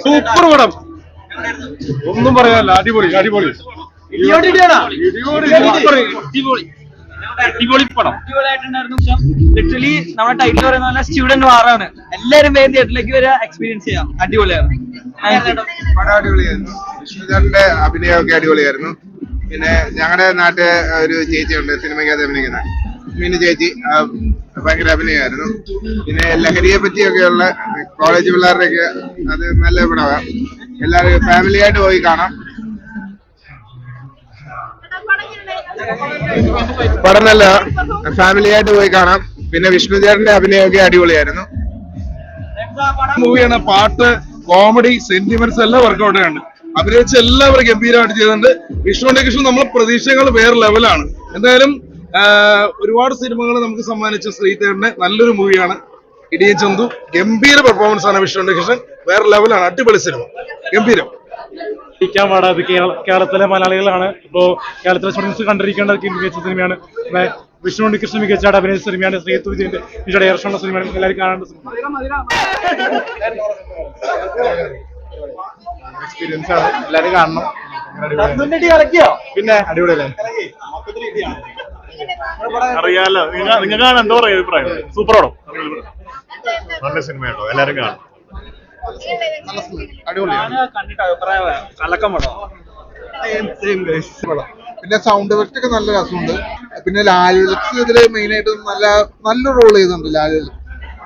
Super പടം, ഒന്നും പറയാനല്ല. അടിപൊളി അടിപൊളി അടിപൊളി പടം. ലിറ്ററലി നമ്മുടെ ടൈറ്റിൽ പറയുന്ന സ്റ്റുഡന്റ് വാറാണ്. എല്ലാരും വേഗം തിയേറ്ററിലേക്ക് വരെ എക്സ്പീരിയൻസ് ചെയ്യാം. അടിപൊളിയാണ്. പടം അടിപൊളിയായിരുന്നു. വിഷ്ണുചേട്ടന്റെ അഭിനയമൊക്കെ അടിപൊളിയായിരുന്നു. പിന്നെ ഞങ്ങളുടെ നാട്ടിലെ ഒരു ചേച്ചിയുണ്ട് സിനിമയ്ക്കകത്ത് അഭിനയിക്കുന്ന മീനു ചേച്ചി, ഭയങ്കര അഭിനയമായിരുന്നു. പിന്നെ ലഹരിയെ പറ്റിയൊക്കെയുള്ള കോളേജ് പിള്ളേരുടെയൊക്കെ അത് നല്ല പടമാണ്. എല്ലാവരും ഫാമിലി ആയിട്ട് പോയി കാണാം. പടം നല്ല ഫാമിലി ആയിട്ട് പോയി കാണാം. പിന്നെ വിഷ്ണുചേട്ടന്റെ അഭിനയമൊക്കെ അടിപൊളിയായിരുന്നു. മൂവിയാണ്. പാട്ട്, കോമഡി, സെന്റിമെന്റ്സ് എല്ലാം വർക്കൗട്ട് ആണ്. അഭിനയിച്ച എല്ലാവരും ഗംഭീരമായിട്ട് ചെയ്തിട്ടുണ്ട്. വിഷ്ണു നമ്മൾ പ്രതീക്ഷകൾ വേറെ ലെവലാണ്. എന്തായാലും ഒരുപാട് സിനിമകൾ നമുക്ക് സമ്മാനിച്ച ശ്രീധരന്റെ നല്ലൊരു മൂവിയാണ് ഇടിയൻ ചന്തു. ഗംഭീര പെർഫോമൻസ് ആണ് വിഷ്ണു ഉണ്ണികൃഷ്ണൻ, വേറെ ലെവലാണ്. അടിപൊളി സിനിമ, ഗംഭീരം. പാടാത് കേരളത്തിലെ മലയാളികളാണ് ഇപ്പോ കേരളത്തിലെ സ്റ്റുഡൻസ് കണ്ടിരിക്കേണ്ട മികച്ച സിനിമയാണ്. വിഷ്ണു ഉണ്ണികൃഷ്ണൻ മികച്ചതായിട്ട് അഭിനയിച്ച സിനിമയാണ്. ശ്രീത്തു വിജയന്റെ ഡയറക്ഷനുള്ള സിനിമയാണ്. എല്ലാവരും കാണേണ്ട സിനിമ. എക്സ്പീരിയൻസ് ആണ്, എല്ലാവരും കാണണം. പിന്നെ അടിപൊളിയല്ലേ? അറിയാലോ, നിങ്ങൾക്കാണ് എന്താ പറയുക അഭിപ്രായം? സൂപ്പർ പടം, നല്ല സിനിമ കേട്ടോ, എല്ലാവരും കാണും. പിന്നെ സൗണ്ട് എഫക്റ്റ് ഒക്കെ നല്ല രസമുണ്ട്. പിന്നെ ലാലുലക്സ് ഇതില് മെയിൻ ആയിട്ട് നല്ല റോൾ ചെയ്തിട്ടുണ്ട് ലാലുലക്സ്.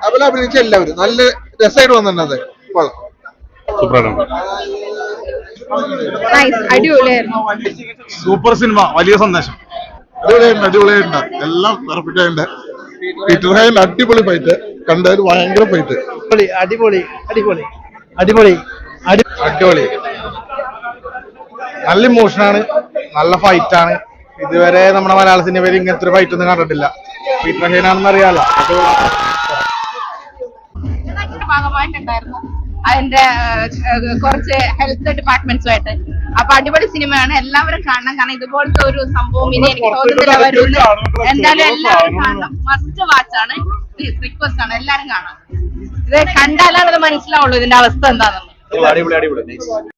അതുപോലെ അഭിനയിച്ച എല്ലാവരും നല്ല രസമായിട്ട് വന്നിട്ടുണ്ട്. സൂപ്പർ സിനിമ, വലിയ സന്ദേശം. അടിപൊളിയായിട്ടുണ്ട്, എല്ലാം പെർഫെക്റ്റ് ആയിട്ടുണ്ട്. പീറ്റർ ഹൈൻ അടിപൊളി ഫൈറ്റ്, കണ്ടതിൽ ഭയങ്കര ഫൈറ്റ്. അടിപൊളി അടിപൊളി അടിപൊളി അടിപൊളി, നല്ല ഇമോഷനാണ്, നല്ല ഫൈറ്റാണ്. ഇതുവരെ നമ്മുടെ മലയാള സിനിമയിൽ ഇങ്ങനത്തെ ഒരു ഫൈറ്റ് ഒന്നും കണ്ടിട്ടില്ല. പീറ്റർ ഹൈൻ ആണെന്ന് അറിയാലോ. ഭാഗമായിട്ടുണ്ടായിരുന്നു അതിന്റെ കുറച്ച് ഹെൽത്ത് ഡിപ്പാർട്ട്മെന്റ്സുമായിട്ട്. അപ്പൊ അടിപൊളി സിനിമയാണ്, എല്ലാവരും കാണണം. കാരണം ഇതുപോലത്തെ ഒരു സംഭവം ഇനി എനിക്ക് തോന്നുന്നില്ല വരുള്ളൂ. എന്തായാലും എല്ലാവരും കാണണം, മസ്റ്റ് വാച്ച് ആണ്, റിക്വസ്റ്റ് ആണ്, എല്ലാരും കാണാം. ഇത് കണ്ടാലാണ് അത് മനസ്സിലാവുള്ളൂ ഇതിന്റെ അവസ്ഥ എന്താണെന്ന്. അടിപൊളി അടിപൊളി.